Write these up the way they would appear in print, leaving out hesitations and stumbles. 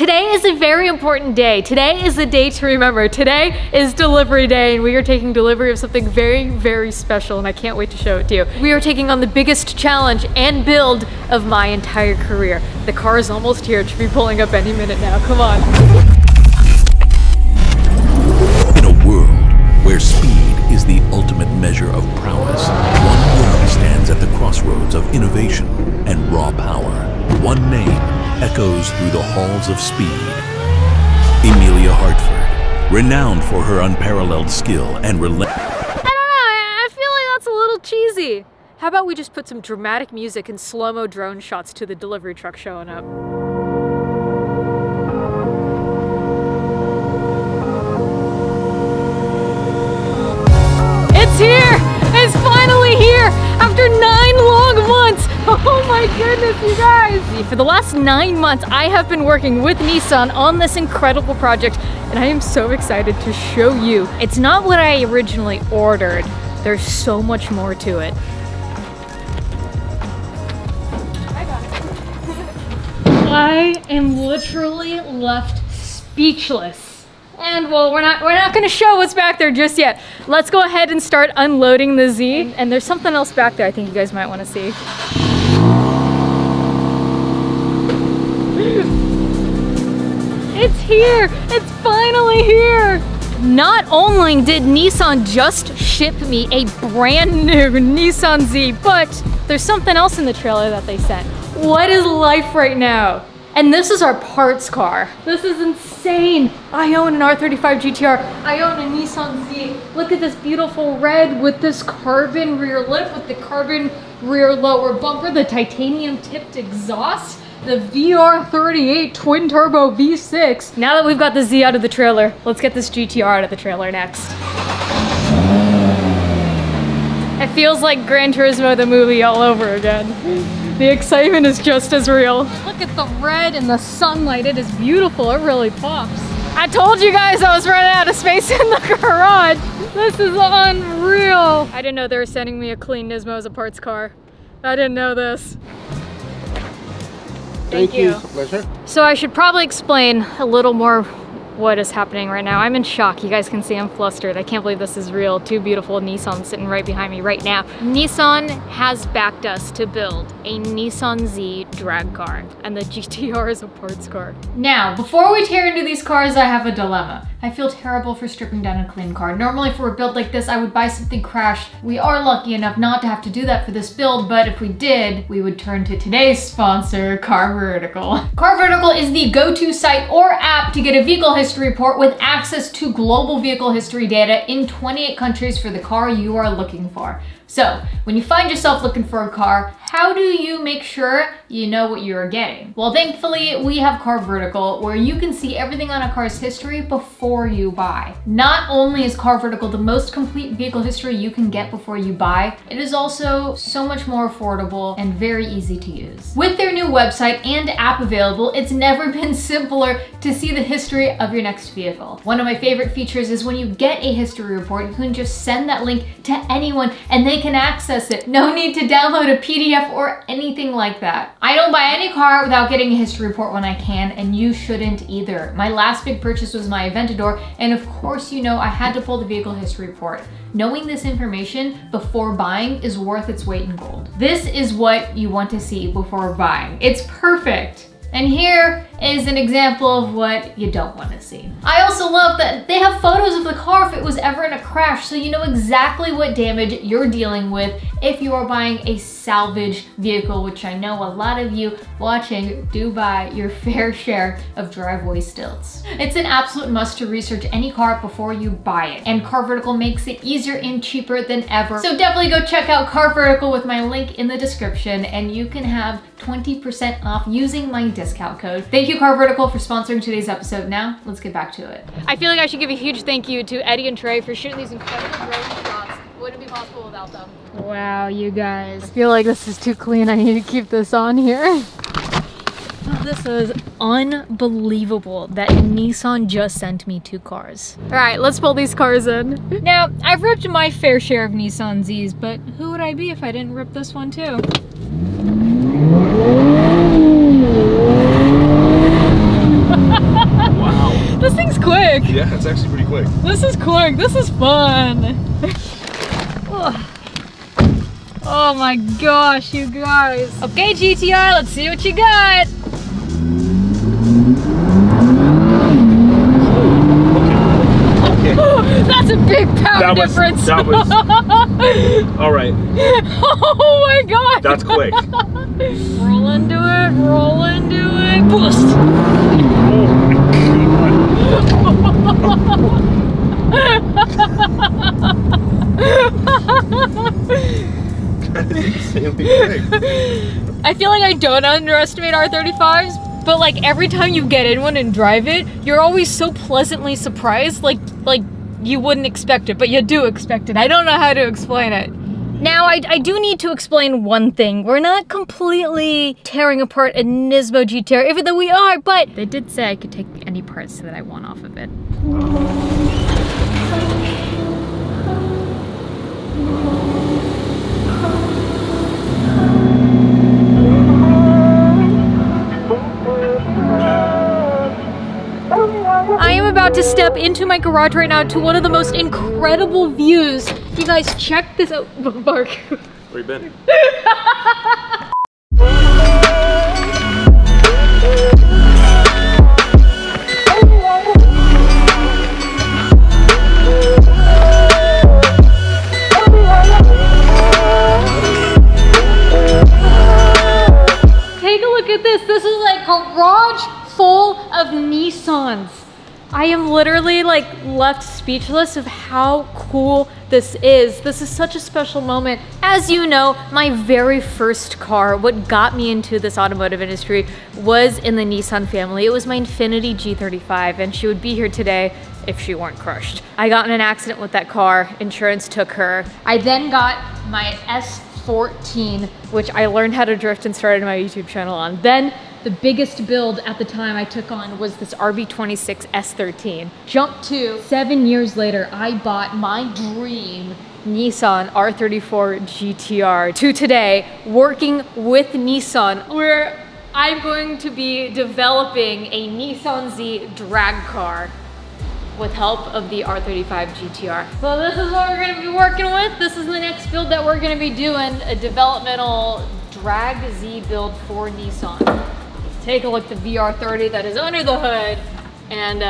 Today is a very important day. Today is a day to remember. Today is delivery day and we are taking delivery of something very, very special and I can't wait to show it to you. We are taking on the biggest challenge and build of my entire career. The car is almost here. It should be pulling up any minute now. Come on. In a world where speed is the ultimate measure of prowess, one woman stands at the crossroads of innovation and raw power. One name echoes through the halls of speed. Amelia Hartford, renowned for her unparalleled skill and relentless. I don't know, I feel like that's a little cheesy. How about we just put some dramatic music and slow-mo drone shots to the delivery truck showing up? It's here! It's finally here! After 9 long months! Oh my goodness, you guys! For the last 9 months, I have been working with Nissan on this incredible project, and I am so excited to show you. It's not what I originally ordered. There's so much more to it. I am literally left speechless. And well, we're not gonna show what's back there just yet. Let's go ahead and start unloading the Z. And there's something else back there I think you guys might wanna see. It's here, it's finally here. Not only did Nissan just ship me a brand new Nissan Z, but there's something else in the trailer that they sent. What is life right now? And this is our parts car. This is insane. I own an R35 GTR. I own a Nissan Z. Look at this beautiful red with this carbon rear lip, with the carbon rear lower bumper, the titanium tipped exhaust, the VR38 twin turbo V6. Now that we've got the Z out of the trailer, let's get this GTR out of the trailer next. It feels like Gran Turismo the movie all over again. The excitement is just as real. Look at the red and the sunlight. It is beautiful. It really pops. I told you guys I was running out of space in the garage. This is unreal. I didn't know they were sending me a clean Nismo as a parts car. I didn't know this. Thank you. It's a pleasure. So I should probably explain a little more what is happening right now. I'm in shock. You guys can see I'm flustered. I can't believe this is real. Two beautiful Nissans sitting right behind me right now. Nissan has backed us to build a Nissan Z drag car, and the GTR is a parts car. Now, before we tear into these cars, I have a dilemma. I feel terrible for stripping down a clean car. Normally for a build like this, I would buy something crashed. We are lucky enough not to have to do that for this build, but if we did, we would turn to today's sponsor, Car Vertical. Car Vertical is the go-to site or app to get a vehicle history report with access to global vehicle history data in 28 countries for the car you are looking for. So, when you find yourself looking for a car, how do you make sure you know what you're getting? Well, thankfully, we have Car Vertical, where you can see everything on a car's history before you buy. Not only is Car Vertical the most complete vehicle history you can get before you buy, it is also so much more affordable and very easy to use. With their new website and app available, it's never been simpler to see the history of your next vehicle. One of my favorite features is when you get a history report, you can just send that link to anyone and they can access it. No need to download a PDF or anything like that. I don't buy any car without getting a history report when I can, and you shouldn't either. My last big purchase was my Aventador, and of course you know I had to pull the vehicle history report. Knowing this information before buying is worth its weight in gold. This is what you want to see before buying. It's perfect. And here is an example of what you don't want to see. I also love that they have photos of the car if it was ever in a crash, so you know exactly what damage you're dealing with if you are buying a salvage vehicle, which I know a lot of you watching do buy your fair share of driveway stilts. It's an absolute must to research any car before you buy it, and Car Vertical makes it easier and cheaper than ever. So definitely go check out Car Vertical with my link in the description, and you can have 20% off using my discount code. Thank you, Car Vertical, for sponsoring today's episode. Now, let's get back to it. I feel like I should give a huge thank you to Eddie and Trey for shooting these incredible drone shots. Wouldn't be possible without them. Wow, you guys. I feel like this is too clean. I need to keep this on here. Oh, this is unbelievable that Nissan just sent me 2 cars. All right, let's pull these cars in. Now, I've ripped my fair share of Nissan Zs, but who would I be if I didn't rip this one too? thing's quick. Yeah, it's actually pretty quick. This is quick. This is fun. Oh my gosh, you guys. Okay, GTR, let's see what you got. Okay. That's a big power difference. That was. All right. Oh my god. That's quick. Roll into it, roll into it. Boost. Oh That is insanely quick. I feel like I don't underestimate R35s, but like every time you get in one and drive it, you're always so pleasantly surprised, like you wouldn't expect it, but you do expect it. I don't know how to explain it. Now, I do need to explain one thing. We're not completely tearing apart a Nismo GTR, even though we are, but they did say I could take any parts that I want off of it. I am about to step into my garage right now to one of the most incredible views. You guys, check this out. Mark. Where you been? Take a look at this. This is like a garage full of Nissans. I am literally like left speechless of how cool this is. This is such a special moment. As you know, my very first car, what got me into this automotive industry, was in the Nissan family. It was my Infiniti G35, and she would be here today if she weren't crushed. I got in an accident with that car. Insurance took her. I then got my S14, which I learned how to drift and started my YouTube channel on. Then the biggest build at the time I took on was this RB26 S13. Jump to 7 years later, I bought my dream Nissan R34 GTR to today, working with Nissan, where I'm going to be developing a Nissan Z drag car with help of the R35 GTR. So this is what we're gonna be working with. This is the next build that we're gonna be doing, a developmental drag Z build for Nissan. Take a look at the VR30 that is under the hood, and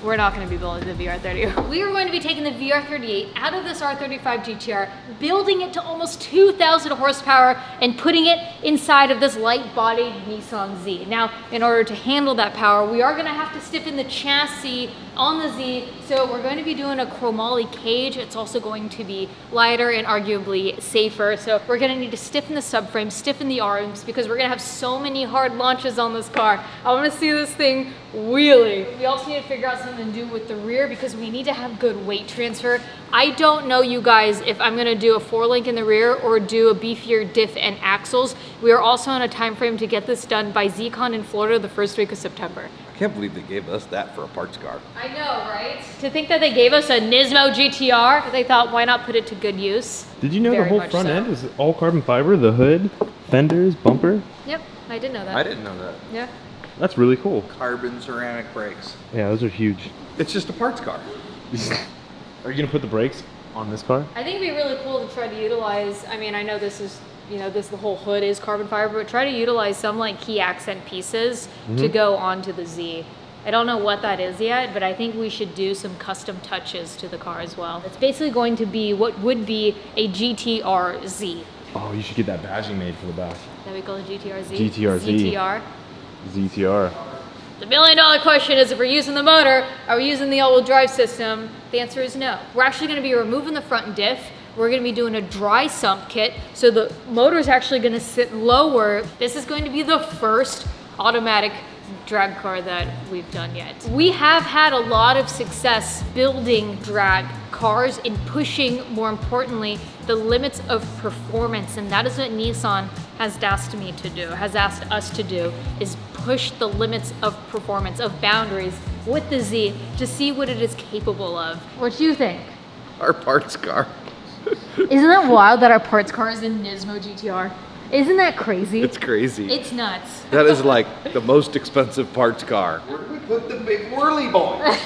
we're not going to be building the VR30. We are going to be taking the VR38 out of this R35 GTR, building it to almost 2,000 horsepower, and putting it inside of this light-bodied Nissan Z. Now, in order to handle that power, we are going to have to stiffen the chassis on the Z, so we're going to be doing a chromoly cage. It's also going to be lighter and arguably safer, so we're going to need to stiffen the subframe, stiffen the arms, because we're going to have so many hard launches on this car. I want to see this thing wheelie. We also need to figure out something to do with the rear, because we need to have good weight transfer. I don't know, you guys, if I'm going to do a 4-link in the rear or do a beefier diff and axles. We are also on a time frame to get this done by ZCon in Florida the first week of September. I can't believe they gave us that for a parts car. I know, right? To think that they gave us a Nismo GTR, they thought, why not put it to good use? Did you know the whole front end is all carbon fiber? The hood, fenders, bumper? Yep, I did know that. I didn't know that. Yeah. That's really cool. Carbon ceramic brakes. Yeah, those are huge. It's just a parts car. Are you gonna put the brakes on this car? I think it'd be really cool to try to utilize, I mean, I know this is, you know, the whole hood is carbon fiber, but try to utilize some like key accent pieces to go onto the Z. I don't know what that is yet, but I think we should do some custom touches to the car as well. It's basically going to be what would be a GTR Z. Oh, you should get that badging made for the back. That we call it GTR Z? GTR Z. ZTR. ZTR. The $1 million question is, if we're using the motor, are we using the all-wheel drive system? The answer is no. We're actually going to be removing the front diff. We're going to be doing a dry sump kit, so the motor is actually going to sit lower. This is going to be the first automatic drag car that we've done yet. We have had a lot of success building drag cars and pushing, more importantly, the limits of performance, and that is what Nissan has asked me to do, has asked us to do, is push the limits of performance, of boundaries with the Z to see what it is capable of. What do you think? Our parts car. Isn't that wild that our parts car is a Nismo GTR? Isn't that crazy? It's crazy. It's nuts. That is like the most expensive parts car. Where do we put the big whirly boys?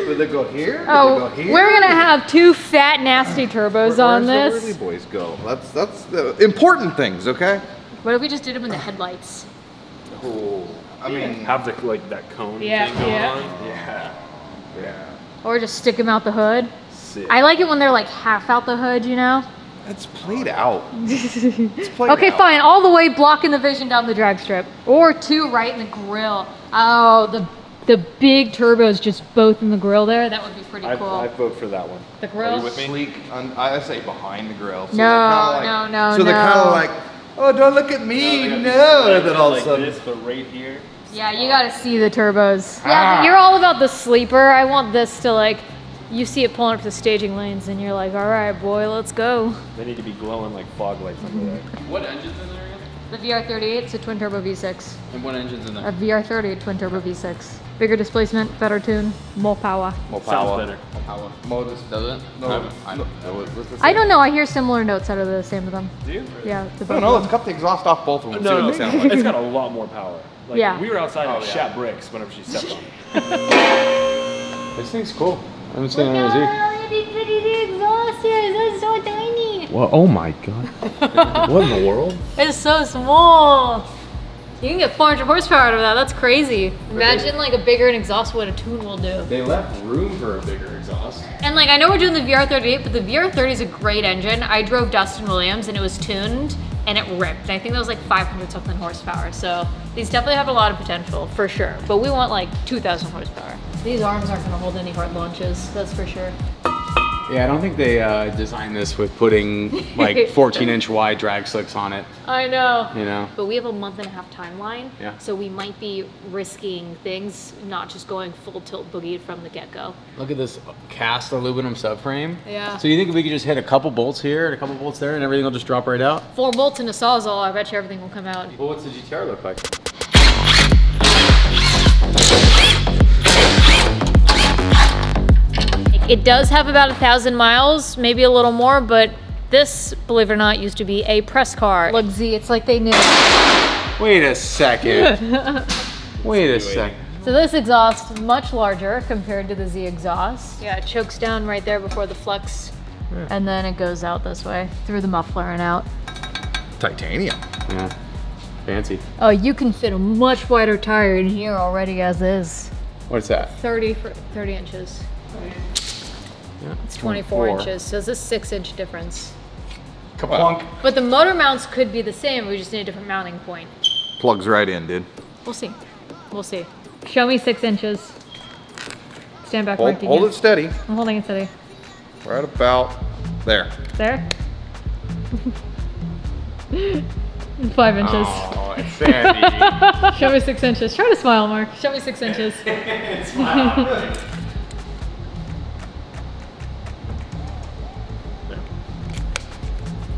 Would they go here? Oh, Would they go here? we're gonna have 2 fat, nasty turbos on Where's this. the whirly boys go? That's the important things, okay? What if we just did them in the headlights? Cool. I mean, Have the like that cone Yeah, thing going yeah. on. Yeah. yeah. Or just stick them out the hood. Sick. I like it when they're like half out the hood, you know? It's played out. It's played Okay, out. fine. All the way blocking the vision down the drag strip. Or 2 right in the grill. Oh, the big turbos just both in the grill there. That would be pretty cool. I vote for that one. The grill? Are you with me? Sleek, I say behind the grill. So No, they're kinda like, no, So they're kind no. of like, oh, don't look at me, no. And then all of a like sudden, this, but right here. Yeah, you gotta see the turbos. Yeah, but you're all about the sleeper. I want this to like, you see it pulling up the staging lanes and you're like, all right, boy, let's go. They need to be glowing like fog lights under there. What engine's in there again? The VR38, it's a twin turbo V6. And what engine's in there? A VR30 twin turbo V6. Bigger displacement, better tune, more power. more Sounds power. better. Power. Modus. Does it? No, I no, don't. what's the I don't know, I hear similar notes out of the same of them. Do you? Yeah, the I both don't know, of let's them. cut the exhaust off both of them. No, see what they sound like. it's got a lot more power. Like, Yeah. we were outside and Oh, it yeah. shat bricks whenever she stepped on it. This thing's cool. I haven't seen Look one of those either. how itty bitty the exhaust is, that's so tiny. Well, oh my god. What in the world? It's so small. You can get 400 horsepower out of that, that's crazy. Imagine like a bigger exhaust, what a tune will do. They left room for a bigger exhaust. And like, I know we're doing the VR38, but the VR30 is a great engine. I drove Dustin Williams and it was tuned and it ripped. And I think that was like 500 something horsepower. So these definitely have a lot of potential for sure. But we want like 2,000 horsepower. These arms aren't gonna hold any hard launches, that's for sure. Yeah, I don't think they designed this with putting like 14-inch wide drag slicks on it. I know. You know. But we have a month-and-a-half timeline. Yeah. So we might be risking things, not just going full tilt boogie from the get-go. Look at this cast aluminum subframe. Yeah. So you think we could just hit a couple bolts here and a couple bolts there and everything will just drop right out? 4 bolts and a sawzall, I bet you everything will come out. Well, what's the GTR look like? It does have about 1,000 miles, maybe a little more, but this, believe it or not, used to be a press car. Look, Z, it's like they knew. Wait a second. Wait a second. So this exhaust, much larger compared to the Z exhaust. Yeah, it chokes down right there before the flex, and then it goes out this way, through the muffler and out. Titanium. Yeah. Fancy. Oh, you can fit a much wider tire in here already as is. What's that? 30 inches. Yeah. It's 24 inches, so it's a 6-inch difference. Kaplunk. But the motor mounts could be the same, we just need a different mounting point. Plugs right in, dude. We'll see. We'll see. Show me 6 inches. Stand back, Hold, Marky. hold it steady. I'm holding it steady. Right about there. There? 5 inches. Oh, it's Sandy. Show me 6 inches. Try to smile, Mark. Show me 6 inches.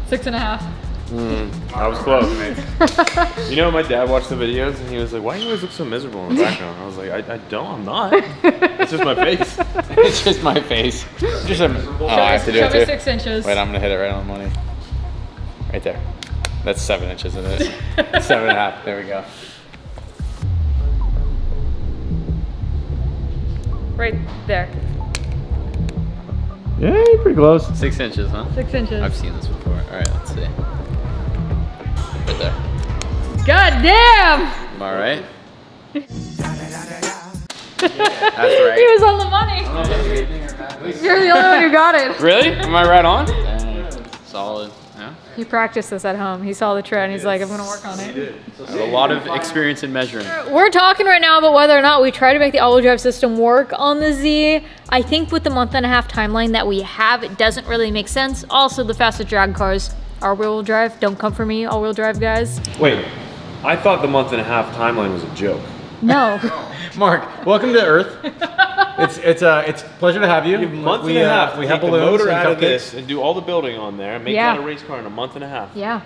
Six and a half. I was close. You know, my dad watched the videos and he was like, why do you always look so miserable in the background? I was like, I don't, I'm not. It's just my face. It's just my face. Just a, oh, I have to do Show it me too. 6 inches. Wait, I'm gonna hit it right on the money. Right there. That's 7 inches in it. 7.5. There we go. Right there. Yeah, you're pretty close. 6 inches, huh? 6 inches. I've seen this before. All right, let's see. Right there. God damn! Am I right? That's right. He was on the money. You're the only one who got it. Really? Am I right on? Solid. Yeah. He practiced this at home. He saw the trend. He's like, I'm gonna work on it. I have a lot of experience in measuring. We're talking right now about whether or not we try to make the all-wheel drive system work on the Z. I think with the month-and-a-half timeline that we have, it doesn't really make sense. Also, the fastest drag cars are wheel drive. Don't come for me, all-wheel drive guys. Wait, I thought the month-and-a-half timeline was a joke. No. Mark, welcome to Earth. It's a pleasure to have you. You have a month and a half. We to have take the balloons motor and out of cupcakes. this and do all the building on there and make Yeah. that a race car in a month and a half. Yeah.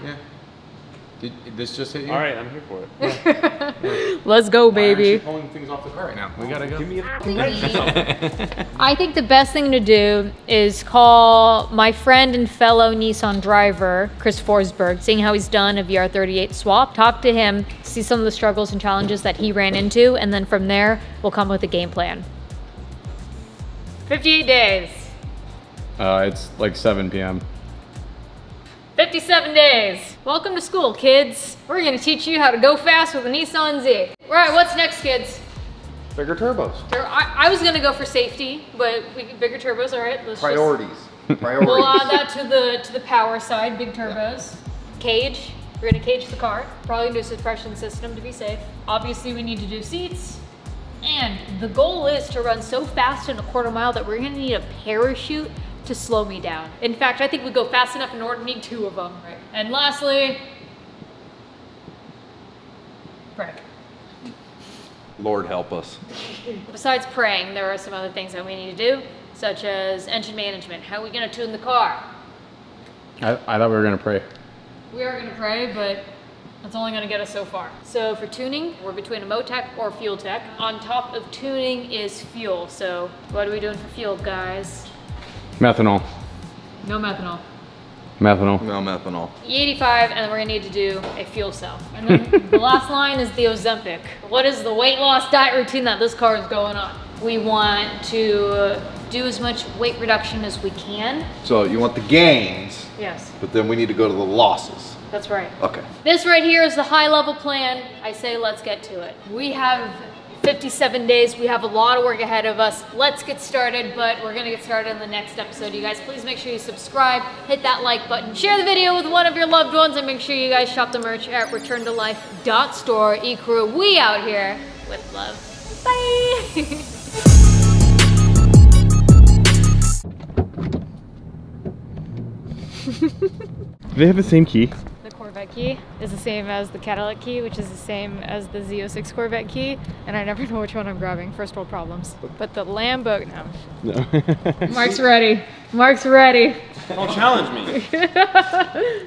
Did this just hit you? All right, I'm here for it. Let's go, Why aren't you baby. pulling things off the car right now? We gotta go. Give me a wrench. I think the best thing to do is call my friend and fellow Nissan driver, Chris Forsberg, seeing how he's done a VR38 swap. Talk to him, see some of the struggles and challenges that he ran into, and then from there, we'll come with a game plan. 58 days. It's like 7 p.m. 57 days. Welcome to school, kids. We're gonna teach you how to go fast with a Nissan Z. Right, what's next, kids? Bigger turbos. I was gonna go for safety, but bigger turbos, all right. Let's Priorities. Priorities. We'll add that to the power side, big turbos. Cage, we're gonna cage the car. Probably do a suppression system to be safe. Obviously we need to do seats. And the goal is to run so fast in a quarter mile that we're gonna need a parachute to slow me down. In fact, I think we go fast enough in order to need 2 of them. Right. And lastly, pray. Lord help us. Besides praying, there are some other things that we need to do, such as engine management. How are we gonna tune the car? I thought we were gonna pray. We are gonna pray, but that's only gonna get us so far. So for tuning, we're between a Motec or a fuel tech. On top of tuning is fuel. So what are we doing for fuel, guys? Methanol. No methanol. Methanol. No methanol. E85, and then we're gonna need to do a fuel cell. And then the last line is the Ozempic. What is the weight loss diet routine that this car is going on? We want to do as much weight reduction as we can. So you want the gains, Yes, but then we need to go to the losses. that's right. Okay. This right here is the high level plan. I say let's get to it. We have 57 days. We have a lot of work ahead of us. Let's get started, but we're gonna get started in the next episode. You guys, please make sure you subscribe, hit that like button, share the video with one of your loved ones, and make sure you guys shop the merch at returntolife.store. Ecrew, we out here with love. Bye! Do they have the same key? The Corvette key is the same as the Cadillac key, which is the same as the Z06 Corvette key, and I never know which one I'm grabbing. First world problems. But the Lambo, no. No. Mark's ready. Mark's ready. Don't challenge me.